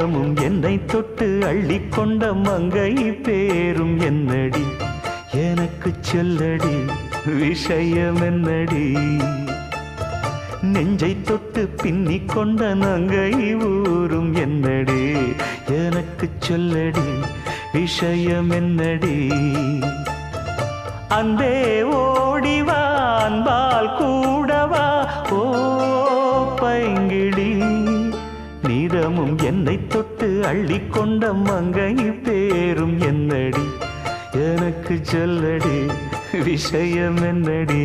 நிதமும் என்னை தொட்டு அள்ளிக்கொண்ட மங்கை பேரும் என்னடி எனக்கு சொல்லடி விஷயம் என்னடி நெஞ்சை தொட்டு பின்னிக் கொண்ட நங்கை ஊரும் என்னடி எனக்கு சொல்லடி விஷயம் என்னடி அன்பே ஓடிவா அன்பால் கூடவா ஓ பைங்கிளி நிதமும் என்னை தொட்டு அள்ளிக்கொண்ட மங்கை பேரும் என்னடி எனக்கு சொல்லடி விஷயம் என்னடி